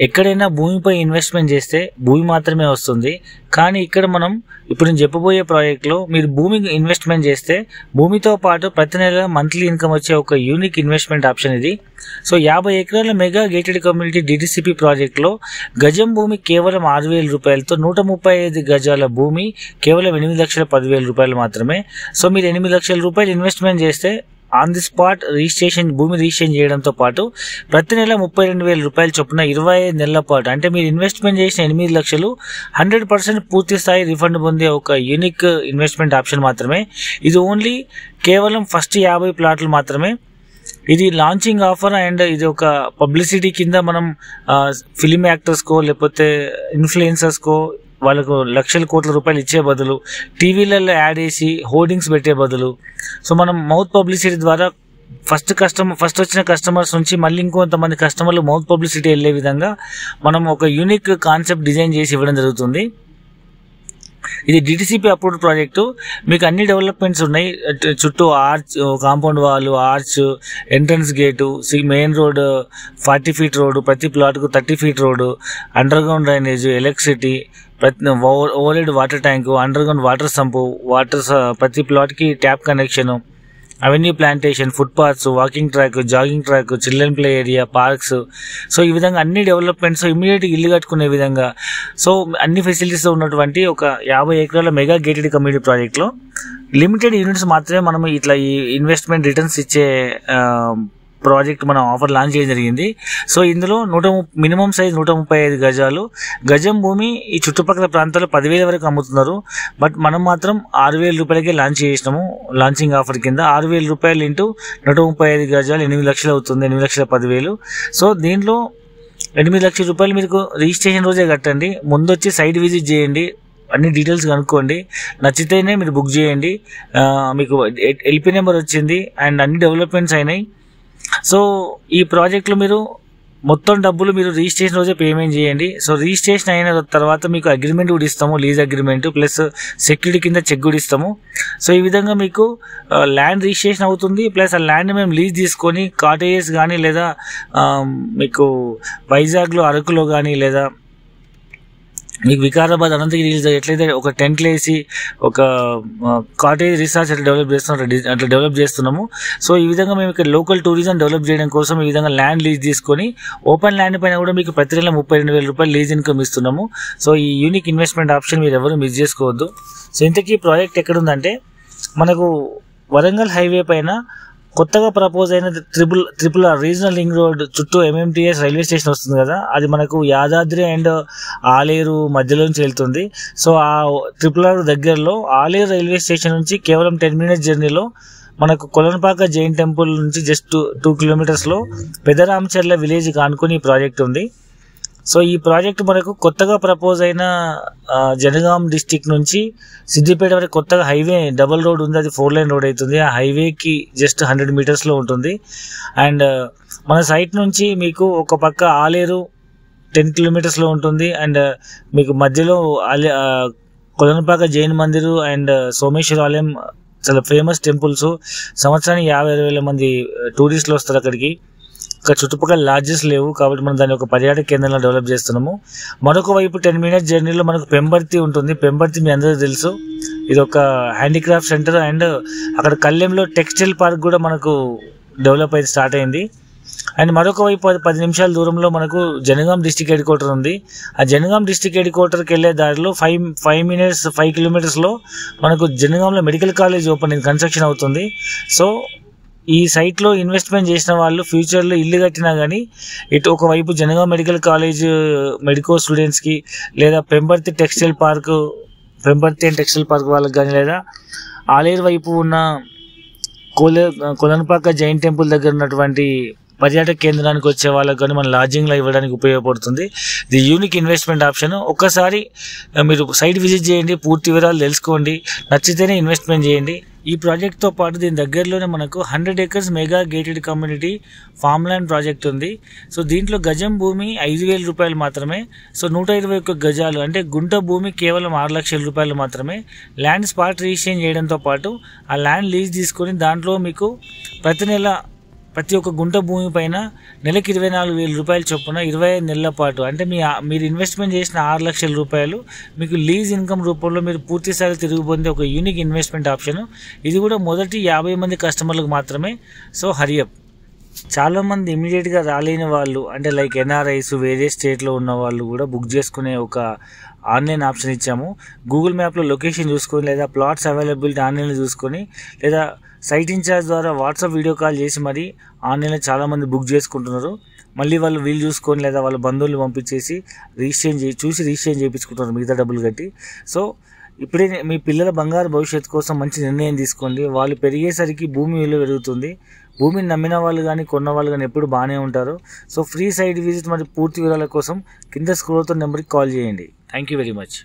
ఎక్కడైనా భూమిపై ఇన్వెస్ట్మెంట్ చేస్తే భూమి మాత్రమే వస్తుంది. కానీ ఇక్కడ మనం ఇప్పుడు నేను చెప్పబోయే ప్రాజెక్ట్లో మీరు భూమి ఇన్వెస్ట్మెంట్ చేస్తే భూమితో పాటు ప్రతి నెల మంత్లీ ఇన్కమ్ వచ్చే ఒక యూనిక్ ఇన్వెస్ట్మెంట్ ఆప్షన్ ఇది. సో 50 ఎకరాల మెగా గేటెడ్ కమ్యూనిటీ డిటిసిపి ప్రాజెక్ట్లో గజం భూమి కేవలం 6,000 రూపాయలతో 135 గజాల భూమి కేవలం 8,10,000 రూపాయలు మాత్రమే. సో మీరు 8 లక్షల రూపాయలు ఇన్వెస్ట్మెంట్ చేస్తే ఆన్ ది స్పాట్ భూమి రిజిస్ట్రేషన్ చేయడంతో పాటు ప్రతి నెల 32,000 రూపాయలు చొప్పున 25 నెలల పాటు, అంటే మీరు ఇన్వెస్ట్మెంట్ చేసిన 8 లక్షలు 100% పూర్తి స్థాయి రిఫండ్ పొందే ఒక యూనిక్ ఇన్వెస్ట్మెంట్ ఆప్షన్ మాత్రమే. ఇది ఓన్లీ కేవలం ఫస్ట్ 50 ప్లాట్లు మాత్రమే. ఇది లాంచింగ్ ఆఫర్ అండ్ ఇది ఒక పబ్లిసిటీ కింద మనం ఫిలిం యాక్టర్స్కో లేకపోతే ఇన్ఫ్లుయెన్సర్స్కో వాళ్ళకు లక్షల కోట్ల రూపాయలు ఇచ్చే బదులు టీవీలలో యాడ్ వేసి హోర్డింగ్స్ పెట్టే బదులు సో మనం మౌత్ పబ్లిసిటీ ద్వారా ఫస్ట్ వచ్చిన కస్టమర్స్ నుంచి మళ్ళీ ఇంకొంతమంది కస్టమర్లు మౌత్ పబ్లిసిటీ వెళ్ళే విధంగా మనం ఒక యూనిక్ కాన్సెప్ట్ డిజైన్ చేసి ఇవ్వడం జరుగుతుంది. ఇది డిటిసిపి అప్రూవ్డ్ ప్రాజెక్టు. మీకు అన్ని డెవలప్మెంట్స్ ఉన్నాయి. చుట్టూ arch, compound wall, arch, entrance gate, main road 40 feet road, ప్రతి ప్లాట్కు 30 feet road, under ground drainage, electricity, over head water tank, under ground water sump, ప్రతి ప్లాట్కి tap connection, avenue plantation, footpaths, walking track, jogging track, children play area, parks. So ఈ విధంగా అన్ని developments ఇమీడియట్గా ఇల్లు కట్టుకునే విధంగా సో అన్ని ఫెసిలిటీస్ ఉన్నటువంటి ఒక 50 ఎకరాల మెగా గేటెడ్ కమ్యూనిటీ ప్రాజెక్ట్లో లిమిటెడ్ యూనిట్స్ మాత్రమే మనం ఇట్లా ఈ ఇన్వెస్ట్మెంట్ రిటర్న్స్ ఇచ్చే ప్రాజెక్ట్ మనం ఆఫర్ లాంచ్ చేయడం జరిగింది. సో ఇందులో మినిమం సైజ్ 135 గజాలు గజం భూమి ఈ చుట్టుపక్కల ప్రాంతాల్లో 10,000 వరకు అమ్ముతున్నారు. బట్ మనం మాత్రం 6,000 రూపాయలకే లాంచ్ చేసినాము. లాంచింగ్ ఆఫర్ కింద 6,000 రూపాయలు ఇంటూ 135 గజాలు 8 లక్షలు అవుతుంది, 8,10,000. సో దీంట్లో 8 లక్షల రూపాయలు మీకు రిజిస్ట్రేషన్ రోజే కట్టండి. ముందు వచ్చి సైట్ విజిట్ చేయండి, అన్ని డీటెయిల్స్ కనుక్కోండి, నచ్చితేనే మీరు బుక్ చేయండి. మీకు ఎల్పీ నెంబర్ వచ్చింది అండ్ అన్ని డెవలప్మెంట్స్ అయినాయి. సో ఈ ప్రాజెక్ట్లో మీరు మొత్తం డబ్బులు మీరు రిజిస్ట్రేషన్ రోజే పేమెంట్ చేయండి. సో రిజిస్ట్రేషన్ అయిన తర్వాత మీకు అగ్రిమెంట్ కూడా ఇస్తాము, లీజ్ అగ్రిమెంట్ ప్లస్ సెక్యూరిటీ కింద చెక్ కూడా ఇస్తాము. సో ఈ విధంగా మీకు ల్యాండ్ రిజిస్ట్రేషన్ అవుతుంది. ప్లస్ ఆ ల్యాండ్ మేము లీజ్ తీసుకొని కాటేజెస్ కానీ లేదా మీకు వైజాగ్లో అరకులో కానీ లేదా మీకు వికారాబాద్, అనంతగిరి ఎట్లయితే ఒక టెంట్లు వేసి ఒక కాటేజ్ రిసార్ట్స్ అట్లా డెవలప్ చేస్తున్నాము. సో ఈ విధంగా మేము ఇక్కడ లోకల్ టూరిజం డెవలప్ చేయడం కోసం ఈ విధంగా ల్యాండ్ లీజ్ తీసుకొని ఓపెన్ ల్యాండ్ పైన కూడా మీకు ప్రతి నెల 32,000 రూపాయలు లీజ్ ఇన్కమ్ ఇస్తున్నాము. సో ఈ యూనిక్ ఇన్వెస్ట్మెంట్ ఆప్షన్ మీరు ఎవరు మిస్ చేసుకోవద్దు. సో ఇంతకీ ప్రాజెక్ట్ ఎక్కడుందంటే మనకు వరంగల్ హైవే పైన కొత్తగా ప్రపోజ్ అయిన triple R regional ring road చుట్టూ MMTS రైల్వే స్టేషన్ వస్తుంది కదా, అది మనకు యాదాద్రి అండ్ ఆలేరు మధ్యలో నుంచి వెళ్తుంది. సో ఆ RRR దగ్గరలో ఆలేరు రైల్వే స్టేషన్ నుంచి కేవలం 10 మినిట్స్ జర్నీలో మనకు కొలనుపాక జైన్ టెంపుల్ నుంచి జస్ట్ 2 కిలోమీటర్స్లో పెదరామచర్ల విలేజ్ కానుకొని ఈ ప్రాజెక్ట్ ఉంది. సో ఈ ప్రాజెక్ట్ మనకు కొత్తగా ప్రపోజ్ అయిన జనగాం డిస్టిక్ నుంచి సిద్దిపేట వరకు కొత్తగా హైవే డబల్ రోడ్ ఉంది, అది 4 లైన్ రోడ్ అవుతుంది. ఆ హైవేకి జస్ట్ 100 మీటర్స్లో ఉంటుంది. అండ్ మన సైట్ నుంచి మీకు ఒక పక్క ఆలేరు 10 కిలోమీటర్స్లో ఉంటుంది. అండ్ మీకు మధ్యలో కొలనుపాక జైన్ మందిరు అండ్ సోమేశ్వర ఆలయం చాలా ఫేమస్ టెంపుల్స్. సంవత్సరానికి 50,000 మంది టూరిస్టులు వస్తారు అక్కడికి. ఇక్కడ చుట్టుపక్కల లాడ్జెస్ లేవు కాబట్టి మనం దాన్ని ఒక పర్యాటక కేంద్రంలో డెవలప్ చేస్తున్నాము. మరొక వైపు 10 మినిట్స్ జర్నీలో మనకు పెంబర్తి ఉంటుంది. పెంబర్తి మీ అందరికీ తెలుసు, ఇది ఒక హ్యాండీక్రాఫ్ట్ సెంటర్. అండ్ అక్కడ కళ్యాణ్లో టెక్స్టైల్ పార్క్ కూడా మనకు డెవలప్ అయితే స్టార్ట్ అయింది. అండ్ మరొక వైపు 10 నిమిషాల దూరంలో మనకు జనగాం డిస్టిక్ హెడ్ క్వార్టర్ ఉంది. ఆ జనగాం డిస్టిక్ హెడ్ క్వార్టర్కి వెళ్ళే దారిలో 5 కిలోమీటర్స్లో మనకు జనగాంలో మెడికల్ కాలేజ్ కన్స్ట్రక్షన్ అవుతుంది. సో ఈ సైట్లో ఇన్వెస్ట్మెంట్ చేసిన వాళ్ళు ఫ్యూచర్లో ఇల్లు కట్టినా కానీ ఇటు ఒకవైపు జనగాం మెడికల్ కాలేజ్ మెడికో స్టూడెంట్స్కి లేదా పెంబర్తి అండ్ టెక్స్టైల్ పార్క్ వాళ్ళకి కానీ లేదా ఆలేరు వైపు ఉన్న కొలనుపాక జైన్ టెంపుల్ దగ్గర ఉన్నటువంటి పర్యాటక కేంద్రానికి వచ్చే వాళ్ళకి కానీ మన లాడ్జింగ్లో ఇవ్వడానికి ఉపయోగపడుతుంది. ఇది యూనిక్ ఇన్వెస్ట్మెంట్ ఆప్షన్. ఒక్కసారి మీరు సైట్ విజిట్ చేయండి, పూర్తి వివరాలు తెలుసుకోండి, నచ్చితేనే ఇన్వెస్ట్మెంట్ చేయండి. ఈ ప్రాజెక్ట్తో పాటు దీని దగ్గరలోనే మనకు 100 acres mega gated community farm land project ఉంది. సో దీంట్లో గజం భూమి 5,000 రూపాయలు మాత్రమే. సో 121 గజాలు అంటే గుంట భూమి కేవలం 6 లక్షల రూపాయలు మాత్రమే. ల్యాండ్ స్పాట్ రిజిస్ట్రేషన్ చేయడంతో పాటు ఆ ల్యాండ్ లీజ్ తీసుకొని దాంట్లో మీకు ప్రతి నెల ప్రతి ఒక్క గుంట భూమి పైన నెలకి 24,000 రూపాయల చొప్పున 25 నెలల పాటు అంటే మీరు ఇన్వెస్ట్మెంట్ చేసిన 6 లక్షల రూపాయలు మీకు లీజ్ ఇన్కమ్ రూపంలో మీరు పూర్తిసారి తిరిగి పొందే ఒక యూనిక్ ఇన్వెస్ట్మెంట్ ఆప్షన్. ఇది కూడా మొదటి 50 మంది కస్టమర్లకు మాత్రమే. So hurry up. చాలామంది ఇమీడియట్గా రాలేని వాళ్ళు అంటే లైక్ ఎన్ఆర్ఐస్ వేరే స్టేట్లో ఉన్న వాళ్ళు కూడా బుక్ చేసుకునే ఒక ఆన్లైన్ ఆప్షన్ ఇచ్చాము. గూగుల్ మ్యాప్లో లొకేషన్ చూసుకొని లేదా ప్లాట్స్ అవైలబిలిటీ ఆన్లైన్లో చూసుకొని లేదా సైట్ ఇన్ఛార్జ్ ద్వారా వాట్సాప్ వీడియో కాల్ చేసి మరి ఆన్లైన్లో చాలామంది బుక్ చేసుకుంటున్నారు. మళ్ళీ వాళ్ళు వీలు చూసుకొని లేదా వాళ్ళ బంధువులు పంపించేసి రిజిస్ట్రేషన్ చేయించుకుంటున్నారు మిగతా డబ్బులు కట్టి. సో ఇప్పుడే మీ పిల్లల బంగారు భవిష్యత్తు కోసం మంచి నిర్ణయం తీసుకోండి. వాళ్ళు పెరిగేసరికి భూమి విలువ పెరుగుతుంది. భూమిని నమ్మిన వాళ్ళు కానీ కొన్న వాళ్ళు కానీ ఎప్పుడు బాగానే ఉంటారు. సో ఫ్రీ సైట్ విజిట్ మరియు పూర్తి వివరాల కోసం కింద స్క్రోల్ అవుతున్న నెంబర్కి కాల్ చేయండి. Thank you very much.